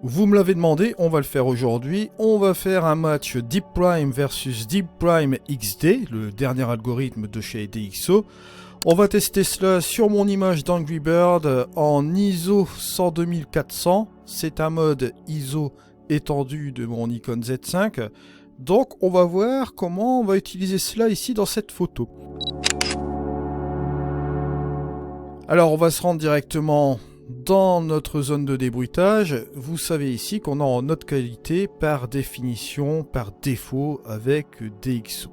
Vous me l'avez demandé, on va le faire aujourd'hui. On va faire un match Deep Prime versus Deep Prime XD, le dernier algorithme de chez DxO. On va tester cela sur mon image d'Angry Bird en ISO 102400. C'est un mode ISO étendu de mon Nikon Z5. Donc on va voir comment on va utiliser cela ici dans cette photo. Alors on va se rendre directement dans notre zone de débruitage. Vous savez ici qu'on est en haute qualité par définition, par défaut avec DxO.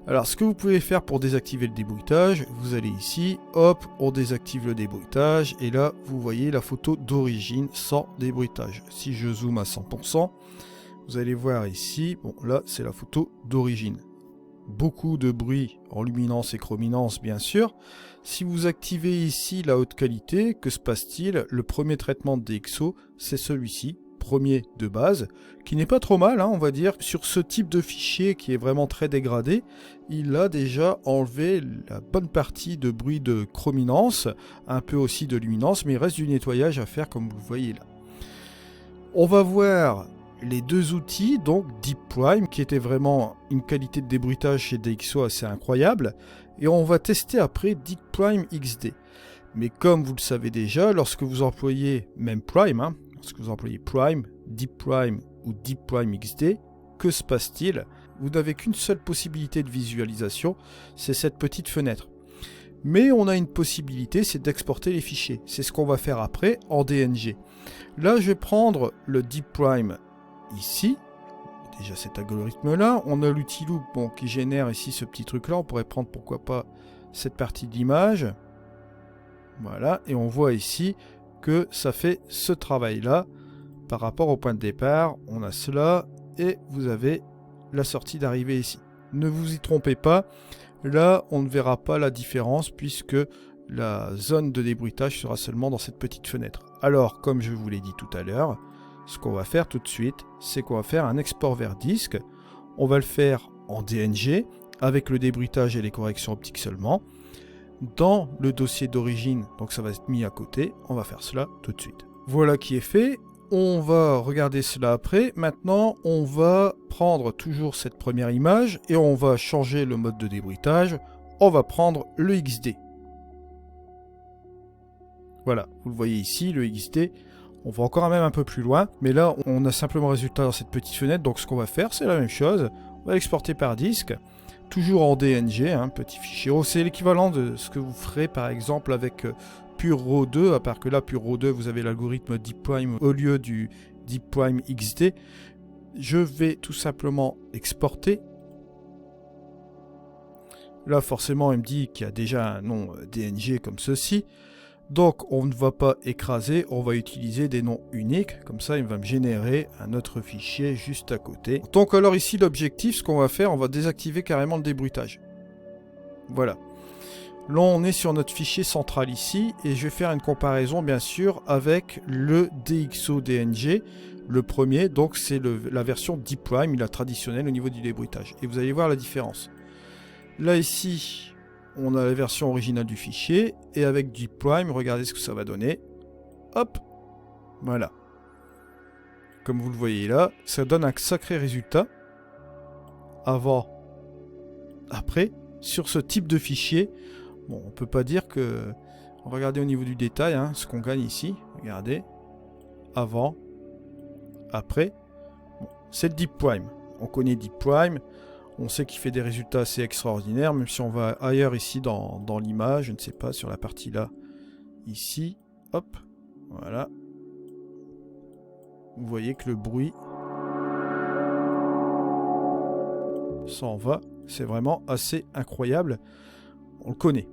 Alors ce que vous pouvez faire pour désactiver le débruitage, vous allez ici, hop, on désactive le débruitage et là vous voyez la photo d'origine sans débruitage. Si je zoome à 100%, vous allez voir ici, bon là c'est la photo d'origine. Beaucoup de bruit en luminance et chrominance bien sûr. Si vous activez ici la haute qualité, que se passe-t-il? Le premier traitement de DxO, c'est celui-ci, premier de base, qui n'est pas trop mal, hein, on va dire. Sur ce type de fichier qui est vraiment très dégradé, il a déjà enlevé la bonne partie de bruit de chrominance, un peu aussi de luminance, mais il reste du nettoyage à faire comme vous le voyez là. On va voir les deux outils, donc Deep Prime, qui était vraiment une qualité de débruitage chez DxO assez incroyable, et on va tester après Deep Prime XD. Mais comme vous le savez déjà, lorsque vous employez même Prime, lorsque vous employez Prime, Deep Prime ou Deep Prime XD, que se passe-t-il? Vous n'avez qu'une seule possibilité de visualisation, c'est cette petite fenêtre. Mais on a une possibilité, c'est d'exporter les fichiers. C'est ce qu'on va faire après en DNG. Là, je vais prendre le Deep Prime ici, déjà cet algorithme là, on a l'outil loop qui génère ici ce petit truc là, on pourrait prendre pourquoi pas cette partie de l'image, voilà, et on voit ici que ça fait ce travail là, par rapport au point de départ, on a cela, et vous avez la sortie d'arrivée ici. Ne vous y trompez pas, là on ne verra pas la différence puisque la zone de débruitage sera seulement dans cette petite fenêtre. Alors, comme je vous l'ai dit tout à l'heure, ce qu'on va faire tout de suite, c'est qu'on va faire un export vers disque. On va le faire en DNG, avec le débruitage et les corrections optiques seulement. Dans le dossier d'origine, donc ça va être mis à côté, on va faire cela tout de suite. Voilà qui est fait, on va regarder cela après. Maintenant, on va prendre toujours cette première image et on va changer le mode de débruitage. On va prendre le XD. Voilà, vous le voyez ici, le XD. On va encore même un peu plus loin, mais là on a simplement le résultat dans cette petite fenêtre, donc ce qu'on va faire c'est la même chose, on va l'exporter par disque, toujours en DNG, petit fichier, c'est l'équivalent de ce que vous ferez par exemple avec PureRAW 2, à part que là PureRAW 2 vous avez l'algorithme Deep Prime au lieu du Deep Prime XD. Je vais tout simplement exporter. Là forcément il me dit qu'il y a déjà un nom DNG comme ceci. Donc on ne va pas écraser, on va utiliser des noms uniques, comme ça il va me générer un autre fichier juste à côté. Donc alors ici l'objectif, ce qu'on va faire, on va désactiver carrément le débruitage. Voilà. Là on est sur notre fichier central ici, et je vais faire une comparaison bien sûr avec le DxO DNG, le premier, donc c'est la version Deep Prime, la traditionnelle au niveau du débruitage. Et vous allez voir la différence. Là ici, on a la version originale du fichier, et avec Deep Prime, regardez ce que ça va donner. Hop, voilà. Comme vous le voyez là, ça donne un sacré résultat. Avant, après, sur ce type de fichier. Bon, on peut pas dire que... Regardez au niveau du détail, ce qu'on gagne ici. Regardez. Avant, après. Bon, c'est le Deep Prime. On connaît Deep Prime. On sait qu'il fait des résultats assez extraordinaires, même si on va ailleurs ici dans l'image, je ne sais pas, sur la partie là, ici, hop, voilà. Vous voyez que le bruit s'en va, c'est vraiment assez incroyable. On le connaît,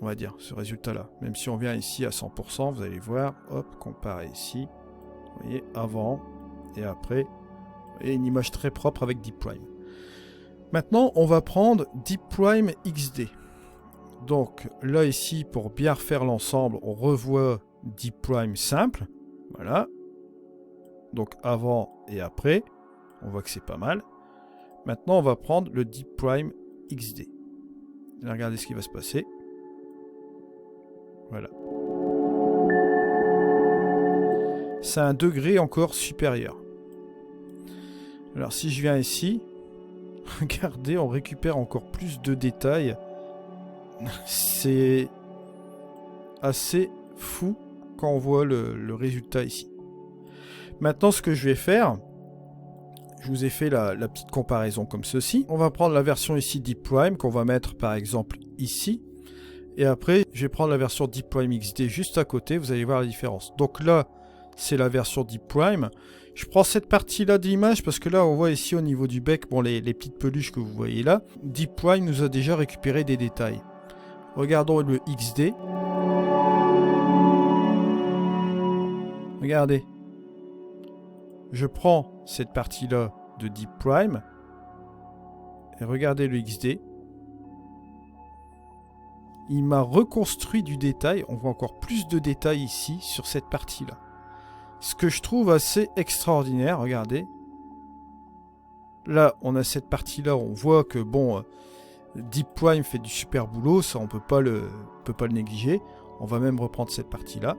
on va dire, ce résultat-là. Même si on vient ici à 100%, vous allez voir, hop, comparé ici, vous voyez, avant et après, vous voyez une image très propre avec Deep Prime. Maintenant, on va prendre Deep Prime XD. Donc là, ici, pour bien refaire l'ensemble, on revoit Deep Prime simple. Voilà. Donc avant et après. On voit que c'est pas mal. Maintenant, on va prendre le Deep Prime XD. Regardez ce qui va se passer. Voilà. c'est un degré encore supérieur. Alors si je viens ici, regardez, on récupère encore plus de détails. C'est assez fou quand on voit le résultat ici. Maintenant, ce que je vais faire, je vous ai fait la petite comparaison comme ceci. On va prendre la version ici Deep Prime qu'on va mettre par exemple ici. Et après, je vais prendre la version Deep Prime XD juste à côté. Vous allez voir la différence. Donc là, c'est la version Deep Prime. Je prends cette partie-là de l'image parce que là, on voit ici au niveau du bec, bon, les petites peluches que vous voyez là. Deep Prime nous a déjà récupéré des détails. Regardons le XD. Regardez. Je prends cette partie-là de Deep Prime. Et regardez le XD. Il m'a reconstruit du détail. On voit encore plus de détails ici sur cette partie-là. Ce que je trouve assez extraordinaire, regardez. Là, on a cette partie-là, on voit que, bon, Deep Prime fait du super boulot, ça on peut pas le négliger. On va même reprendre cette partie-là.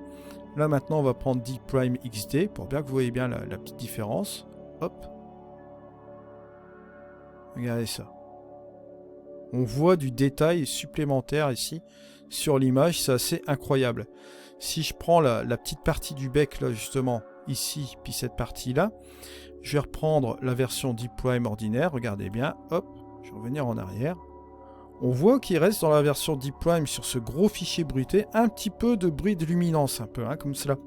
Là, maintenant, on va prendre Deep Prime XD, pour bien que vous voyez bien la petite différence. Hop. Regardez ça. On voit du détail supplémentaire ici, sur l'image, c'est assez incroyable. Si je prends la petite partie du bec, là, justement, ici, puis cette partie-là, je vais reprendre la version Deep Prime ordinaire, regardez bien, hop, je vais revenir en arrière. On voit qu'il reste dans la version Deep Prime, sur ce gros fichier bruité, un petit peu de bruit de luminance, un peu, hein, comme cela.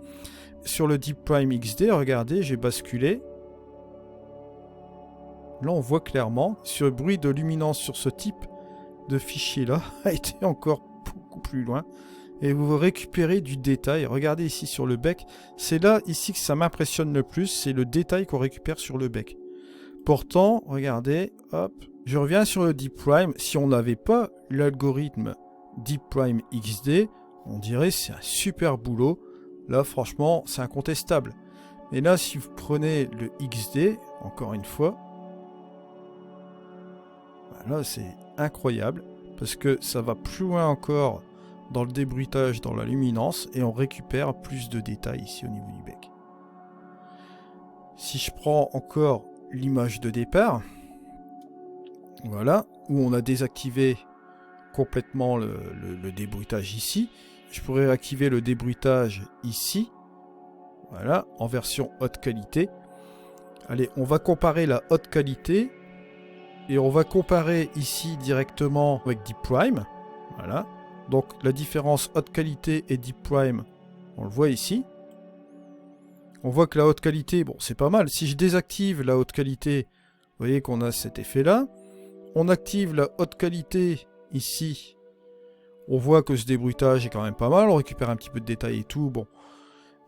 Sur le Deep Prime XD, regardez, j'ai basculé. Là, on voit clairement, sur le bruit de luminance sur ce type de fichier-là, a été encore beaucoup plus loin. Et vous récupérez du détail. Regardez ici sur le bec. C'est là, ici, que ça m'impressionne le plus. C'est le détail qu'on récupère sur le bec. Pourtant, regardez, hop, je reviens sur le Deep Prime. Si on n'avait pas l'algorithme Deep Prime XD, on dirait c'est un super boulot. Là, franchement, c'est incontestable. Mais là, si vous prenez le XD, encore une fois, là, c'est incroyable. Parce que ça va plus loin encore dans le débruitage, dans la luminance, et on récupère plus de détails ici au niveau du bec. Si je prends encore l'image de départ, voilà, où on a désactivé complètement le débruitage ici, je pourrais activer le débruitage ici, voilà, en version haute qualité. Allez, on va comparer la haute qualité, et on va comparer ici directement avec Deep Prime, voilà. Donc la différence haute qualité et Deep Prime, on le voit ici. On voit que la haute qualité, bon c'est pas mal. Si je désactive la haute qualité, vous voyez qu'on a cet effet là. On active la haute qualité ici. On voit que ce débruitage est quand même pas mal. On récupère un petit peu de détails et tout. Bon.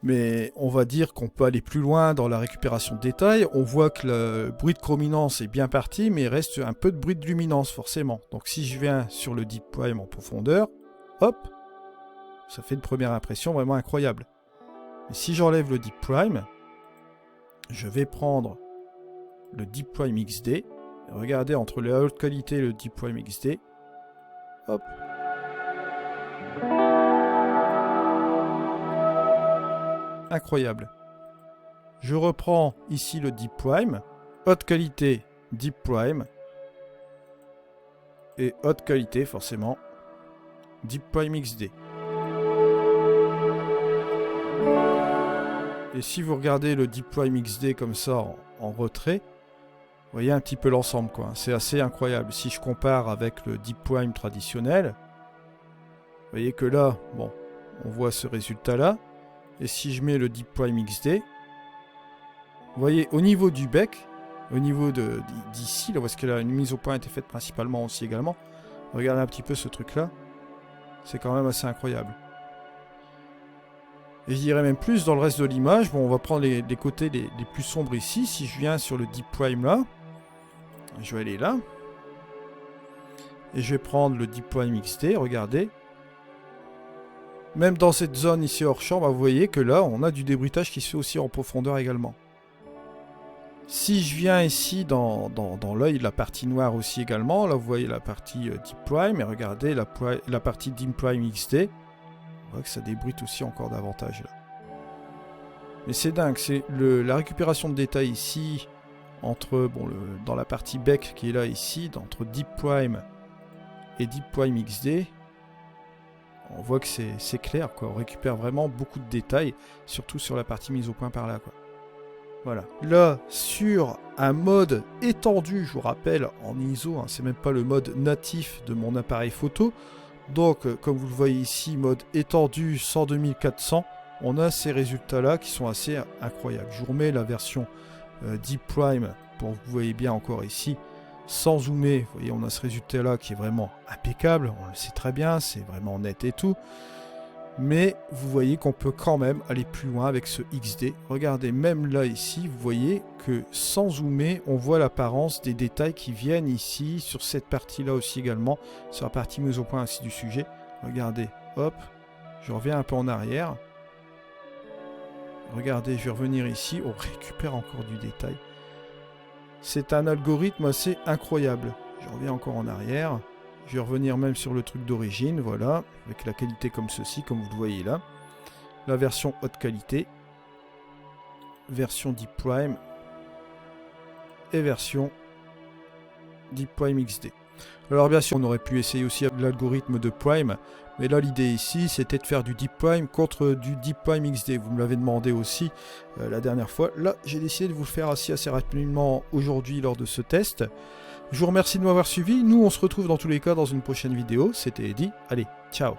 Mais on va dire qu'on peut aller plus loin dans la récupération de détails. On voit que le bruit de chrominance est bien parti, mais il reste un peu de bruit de luminance forcément. Donc si je viens sur le Deep Prime en profondeur, hop, ça fait une première impression vraiment incroyable. Et si j'enlève le Deep Prime, je vais prendre le Deep Prime XD. Regardez entre la haute qualité et le Deep Prime XD. Hop. Incroyable. Je reprends ici le Deep Prime. Haute qualité, Deep Prime. Et haute qualité, forcément, Deep Prime XD. Et si vous regardez le Deep Prime XD comme ça en retrait, vous voyez un petit peu l'ensemble, quoi. C'est assez incroyable. Si je compare avec le Deep Prime traditionnel, vous voyez que là, bon, on voit ce résultat-là. Et si je mets le Deep Prime XD, vous voyez au niveau du bec, au niveau d'ici, là où est-ce que une mise au point a été faite principalement aussi également, regardez un petit peu ce truc-là. C'est quand même assez incroyable. Et je dirais même plus dans le reste de l'image. Bon, on va prendre les côtés les plus sombres ici. Si je viens sur le Deep Prime là, je vais aller là. Et je vais prendre le Deep Prime XD, regardez. Même dans cette zone ici hors champ, bah, vous voyez que là, on a du débruitage qui se fait aussi en profondeur également. Si je viens ici dans l'œil, la partie noire aussi également, là vous voyez la partie Deep Prime, et regardez la partie Deep Prime XD, on voit que ça débruite aussi encore davantage là. Mais c'est dingue, c'est la récupération de détails ici, entre, bon, dans la partie bec qui est là ici, entre Deep Prime et Deep Prime XD, on voit que c'est clair, quoi. On récupère vraiment beaucoup de détails, surtout sur la partie mise au point par là, quoi. Voilà. Là, sur un mode étendu, je vous rappelle, en ISO, hein, c'est même pas le mode natif de mon appareil photo. Donc, comme vous le voyez ici, mode étendu 102 400, on a ces résultats-là qui sont assez incroyables. Je vous remets la version Deep Prime, pour que vous voyez bien encore ici, sans zoomer. Vous voyez, on a ce résultat-là qui est vraiment impeccable, on le sait très bien, c'est vraiment net et tout. Mais vous voyez qu'on peut quand même aller plus loin avec ce XD. Regardez, même là ici, vous voyez que sans zoomer, on voit l'apparence des détails qui viennent ici, sur cette partie-là aussi également, sur la partie mise au point ainsi du sujet. Regardez, hop, je reviens un peu en arrière. Regardez, je vais revenir ici, on récupère encore du détail. C'est un algorithme assez incroyable. Je reviens encore en arrière. Je vais revenir même sur le truc d'origine, voilà, avec la qualité comme ceci, comme vous le voyez là. La version haute qualité, version Deep Prime et version Deep Prime XD. Alors bien sûr, on aurait pu essayer aussi l'algorithme de Prime, mais là l'idée ici, c'était de faire du Deep Prime contre du Deep Prime XD. Vous me l'avez demandé aussi la dernière fois. Là, j'ai décidé de vous le faire assez rapidement aujourd'hui lors de ce test. Je vous remercie de m'avoir suivi. Nous, on se retrouve dans tous les cas dans une prochaine vidéo. C'était Eddy. Allez, ciao.